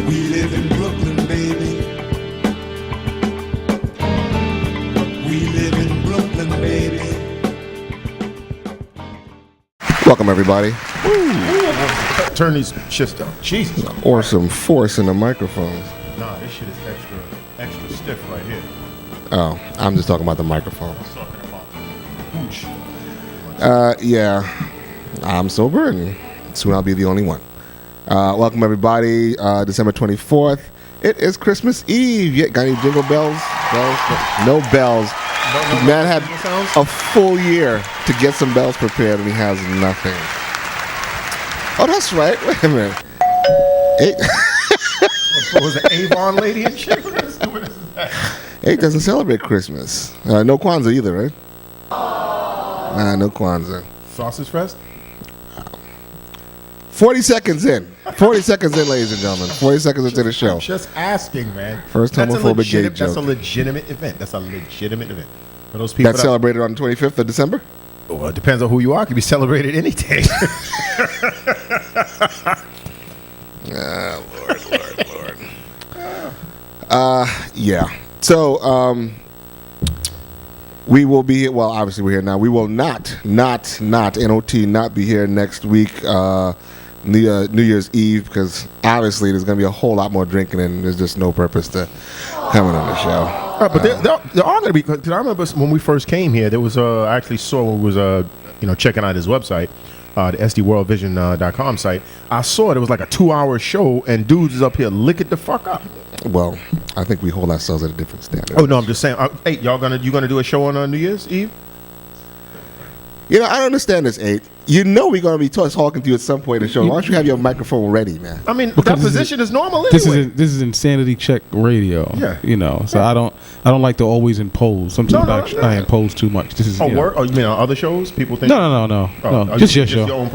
We live in Brooklyn, baby. We live in Brooklyn, baby. Welcome, everybody. Turn these shits down. Jesus. Or some force in the microphones. Nah, this shit is extra stiff right here. Oh, I'm just talking about the microphones. I'm talking about whoosh. Yeah, I'm sober, and soon I'll be the only one. Welcome, everybody. December 24th. It is Christmas Eve. Yeah, got any jingle bells? No bells. The man had a full year to get some bells prepared, and he has nothing. Oh, that's right. Wait a minute. What was it, Avon lady and shit? What is that? Eight doesn't celebrate Christmas. No Kwanzaa either, right? No Kwanzaa. Sausage Fest? 40 seconds in. 40 seconds in, ladies and gentlemen. 40 seconds into the show. I'm just asking, man. First homophobic gay joke. That's a legitimate event. For those people That's celebrated on the 25th of December? Well, it depends on who you are. It can be celebrated any day. Lord. Yeah. So, we will be, well, obviously we're here now. We will not be here next week, New Year's Eve, because obviously there's going to be a whole lot more drinking and there's just no purpose to coming on the show. But there are going to be, because I remember when we first came here, there was, I actually saw, checking out his website, the sdworldvision.com site. I saw it was like a 2-hour show and dudes is up here licking the fuck up. Well, I think we hold ourselves at a different standard. Oh, no, I'm just saying. Hey, you going to do a show on New Year's Eve? You know, I don't understand this, 8. You know we're going to be talking to you at some point in the show. Why don't you have your microphone ready, man? I mean, that position is normal anyway. This is Insanity Check Radio. Yeah. You know, so I don't like to always impose. Sometimes I impose too much. This is. Oh, you mean on other shows? People think. No. Just your show. Your own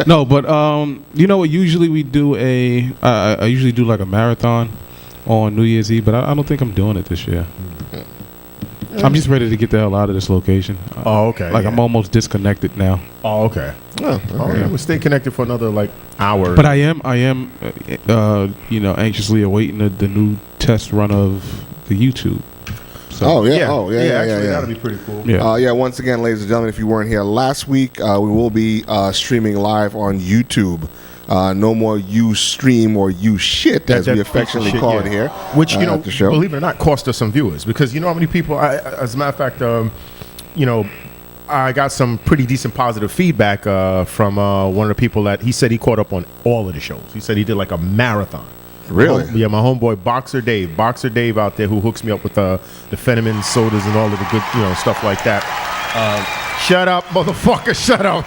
No, but you know what? Usually we do I usually do like a marathon on New Year's Eve, but I don't think I'm doing it this year. I'm just ready to get the hell out of this location. Oh, okay. Like, yeah. I'm almost disconnected now. Oh, okay. We'll stay connected for another hour. But I am, anxiously awaiting the new test run of the YouTube. So. Yeah. That'll be pretty cool. Yeah. Once again, ladies and gentlemen, if you weren't here last week, we will be streaming live on YouTube. No more you stream or you shit, as we affectionately call it here. Which, believe it or not, cost us some viewers. Because you know how many people, as a matter of fact, I got some pretty decent positive feedback from one of the people that he said he caught up on all of the shows. He said he did like a marathon. Really? My homeboy Boxer Dave out there, who hooks me up with the Fenneman sodas and all of the good, stuff like that. Shut up, motherfucker! Shut up.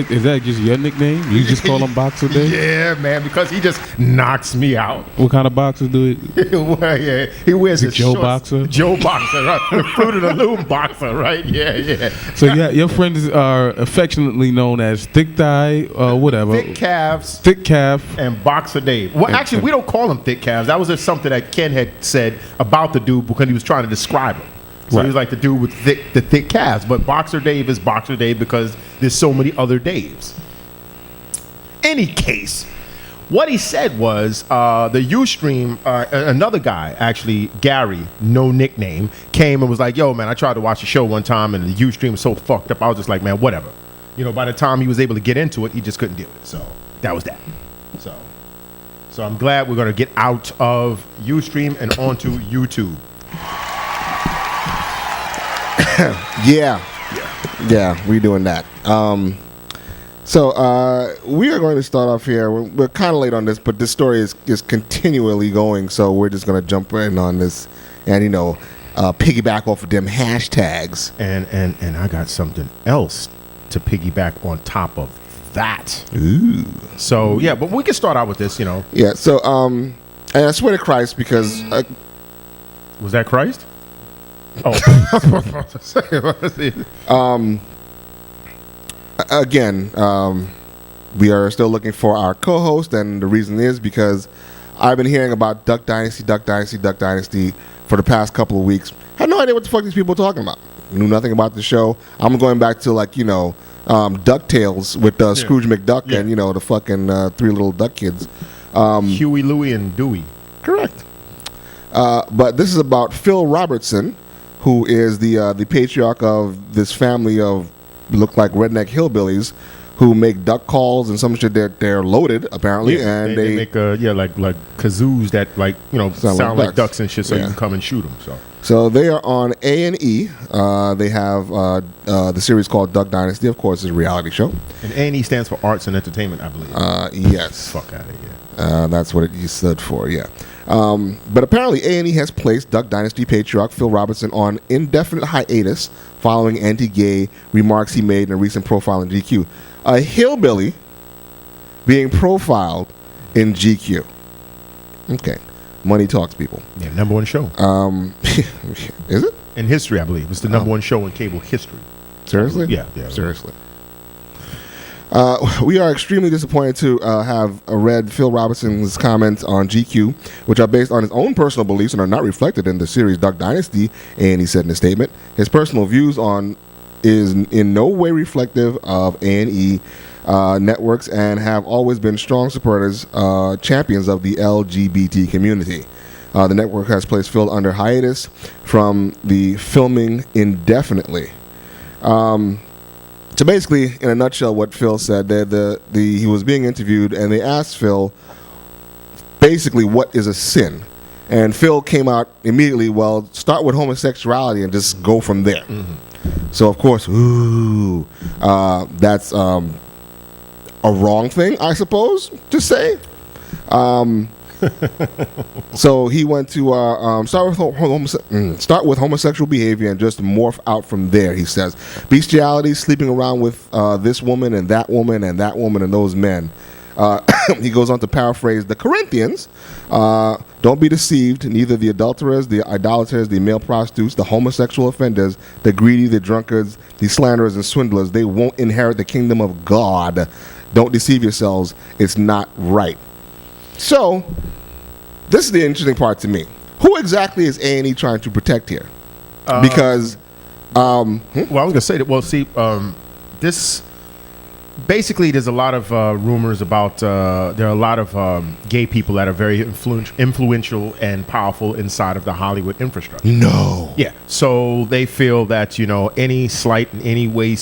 Is that just your nickname? You just call him Boxer Dave? Yeah, man, because he just knocks me out. What kind of boxers do it? Well, yeah, he wears his Joe shorts. Boxer. Joe Boxer, right? The Fruit of the Loom Boxer, right? Yeah. So yeah, your friends are affectionately known as Thick Thigh, whatever. Thick Calves. Thick Calf. And Boxer Dave. Well, actually, we don't call him Thick Calves. That was just something that Ken had said about the dude because he was trying to describe him. So he was like the dude with the thick calves. But Boxer Dave is Boxer Dave because there's so many other Daves. Any case, what he said was the Ustream, another guy, actually, Gary, no nickname, came and was like, yo, man, I tried to watch the show one time and the Ustream was so fucked up. I was just like, man, whatever. By the time he was able to get into it, he just couldn't deal with it. So that was that. So I'm glad we're going to get out of Ustream and onto YouTube. Yeah, we're doing that. So we are going to start off here. We're kind of late on this, but this story is continually going, so we're just going to jump in on this and, piggyback off of them hashtags. And I got something else to piggyback on top of that. Ooh. So, yeah, but we can start out with this, Yeah, so, and I swear to Christ, because... was that Christ? Oh. Again, we are still looking for our co-host, and the reason is because I've been hearing about Duck Dynasty for the past couple of weeks. I had no idea what the fuck these people are talking about. Knew nothing about the show. I'm going back to DuckTales with Scrooge McDuck and the fucking three little duck kids. Huey, Louie, and Dewey. Correct. But this is about Phil Robertson, who is the patriarch of this family of look like redneck hillbillies who make duck calls and some shit that they're loaded apparently, and they make like kazoos that sound like ducks and shit, so you can come and shoot them. So they are on A&E. They have the series called Duck Dynasty. Of course, it's a reality show. And A&E stands for Arts and Entertainment, I believe. Yes. Fuck out of here. That's what it stood for. Yeah. But apparently A&E has placed Duck Dynasty patriarch Phil Robertson on indefinite hiatus following anti-gay remarks he made in a recent profile in GQ. A hillbilly being profiled in GQ. Okay. Money talks, people. Yeah, number one show. Is it? In history, I believe. It's the number one show in cable history. Seriously? Yeah. Seriously. We are extremely disappointed to have read Phil Robertson's comments on GQ, which are based on his own personal beliefs and are not reflected in the series Duck Dynasty, and he said in a statement, his personal views on is in no way reflective of A&E networks and have always been strong supporters, champions of the LGBT community. The network has placed Phil under hiatus from the filming indefinitely. So basically, in a nutshell, what Phil said, he was being interviewed, and they asked Phil basically what is a sin, and Phil came out immediately. Well, start with homosexuality and just go from there. Mm-hmm. So of course, that's a wrong thing, I suppose, to say. So he went to start with homosexual behavior and just morph out from there. He says bestiality, sleeping around with this woman and that woman and that woman and those men. He goes on to paraphrase the Corinthians. Don't be deceived, neither the adulterers, the idolaters, the male prostitutes, the homosexual offenders, the greedy, the drunkards, the slanderers and swindlers, they won't inherit the kingdom of God. Don't deceive yourselves. It's not right. So, this is the interesting part to me. Who exactly is A&E trying to protect here? Because, well, I was going to say that. Well, see, this basically there's a lot of rumors about. There are a lot of gay people that are very influential and powerful inside of the Hollywood infrastructure. No. Yeah. So they feel that any slight in any way,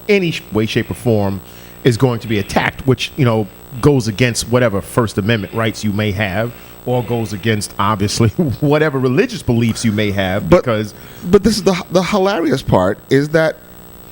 any way, shape, or form, is going to be attacked, which goes against whatever First Amendment rights you may have, or goes against obviously whatever religious beliefs you may have. But this is the hilarious part is that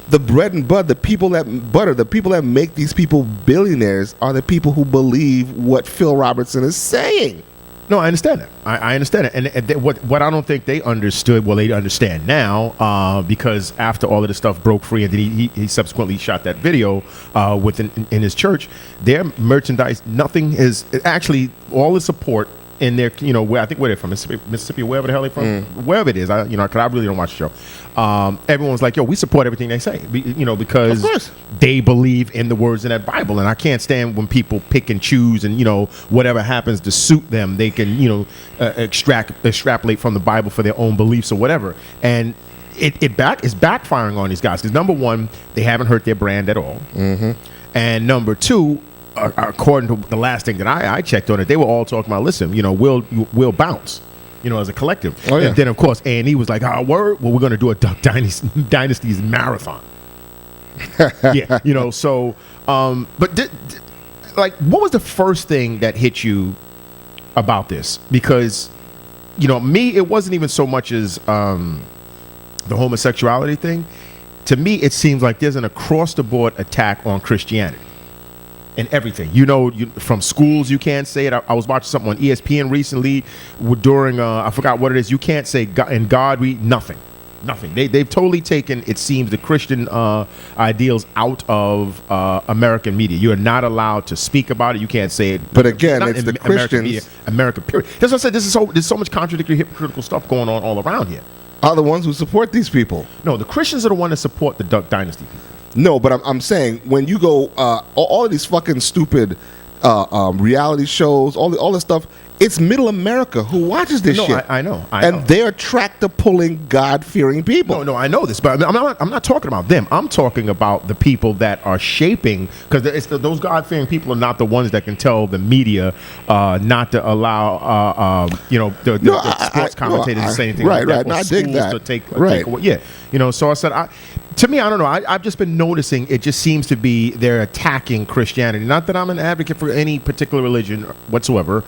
the bread and butter, the people that make these people billionaires are the people who believe what Phil Robertson is saying. No, I understand that. I understand it. And what I don't think they understood, well, they understand now, because after all of this stuff broke free and then he subsequently shot that video in his church, their merchandise, nothing is actually all the support in their, where they're from, Mississippi, wherever the hell they're from, wherever it is, because I really don't watch the show. Everyone's like, yo, we support everything they say, because they believe in the words in that Bible. And I can't stand when people pick and choose and, whatever happens to suit them, they can, extrapolate from the Bible for their own beliefs or whatever. And it's backfiring on these guys. Because number one, they haven't hurt their brand at all. Mm-hmm. And number two, according to the last thing that I checked on it, they were all talking about, listen, we'll bounce, as a collective. Oh, yeah. And then, of course, A&E was like, word? Well, we're going to do a Duck Dynasty's marathon. Yeah, so, but what was the first thing that hit you about this? Because, me, it wasn't even so much as the homosexuality thing. To me, it seems like there's an across-the-board attack on Christianity. And everything, from schools, you can't say it. I was watching something on ESPN recently during, I forgot what it is. You can't say God, and God, nothing. They've totally taken, it seems, the Christian ideals out of American media. You are not allowed to speak about it. You can't say it. But again, it's the Christians. America, period. That's what I said. There's so much contradictory, hypocritical stuff going on all around here. Are the ones who support these people? No, the Christians are the ones that support the Duck Dynasty people. No, but I'm saying when you go, all of these fucking stupid reality shows, all this stuff, It's middle America who watches this No, shit. I know. And they're tractor-pulling, God-fearing people. No, I know this, but I'm not talking about them. I'm talking about the people that are shaping, because those God-fearing people are not the ones that can tell the media not to allow, the sports commentators to say anything like that. Right. No, I dig that. To take away. Yeah. So I said, to me, I don't know. I've just been noticing it just seems to be they're attacking Christianity. Not that I'm an advocate for any particular religion whatsoever.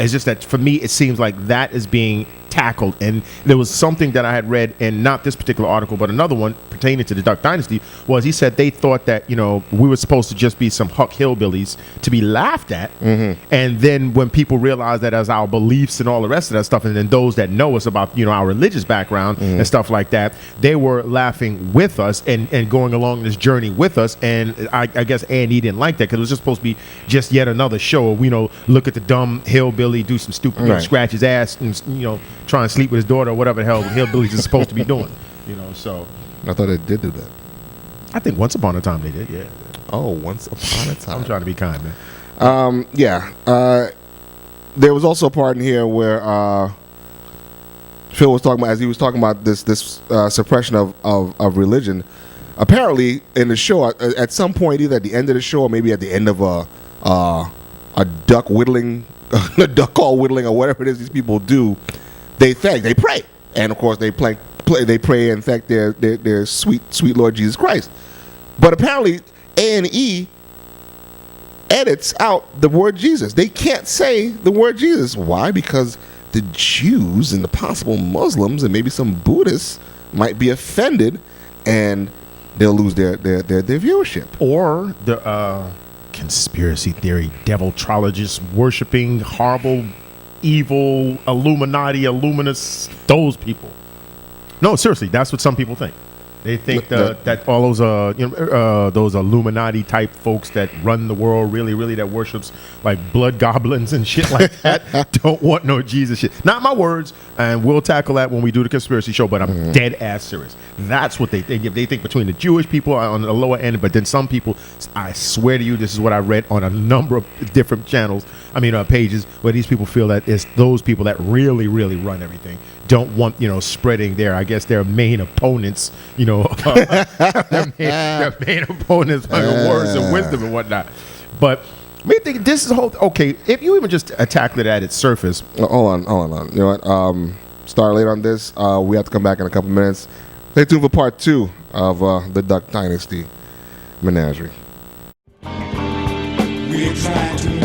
It's just that for me, it seems like that is being tackled. And there was something that I had read, and not this particular article, but another one pertaining to the Duck Dynasty, was he said they thought that, we were supposed to just be some Huck hillbillies to be laughed at. And then when people realized that as our beliefs and all the rest of that stuff, and then those that know us about, our religious background and stuff like that, they were laughing with us and going along this journey with us. And I guess A&E didn't like that, because it was just supposed to be just yet another show of, look at the dumb hillbilly do some stupid, scratch his ass and, try and sleep with his daughter or whatever the hell hillbillies is supposed to be doing. So I thought they did do that. I think once upon a time they did, yeah. Oh, once upon a time. I'm trying to be kind, man. There was also a part in here where Phil was talking about, as he was talking about this suppression of religion. Apparently, in the show, at some point, either at the end of the show or maybe at the end of a duck whittling, a duck call whittling, or whatever it is these people do, they pray, and of course they pray and thank their sweet Lord Jesus Christ. But apparently A&E edits out the word Jesus. They can't say the word Jesus. Why? Because the Jews and the possible Muslims and maybe some Buddhists might be offended, and they'll lose their viewership. Or the conspiracy theory, deviltrologist worshiping, horrible, evil, Illuminati, Illuminists, those people. No, seriously, that's what some people think. They think that all those Illuminati type folks that run the world, really that worships like blood goblins and shit like that, don't want no Jesus shit. Not my words, and we'll tackle that when we do the conspiracy show. But I'm dead ass serious. That's what they think. They think between the Jewish people on the lower end, but then some people, I swear to you, this is what I read on a number of different pages, where these people feel that it's those people that really run everything. Don't want, spreading their main opponents, their main opponents' words of wisdom and whatnot. But me think this is okay. If you even just tackle it at its surface. Hold on. You know what? Start late on this. We have to come back in a couple minutes. Stay tuned for part 2 of the Duck Dynasty menagerie. We're trying to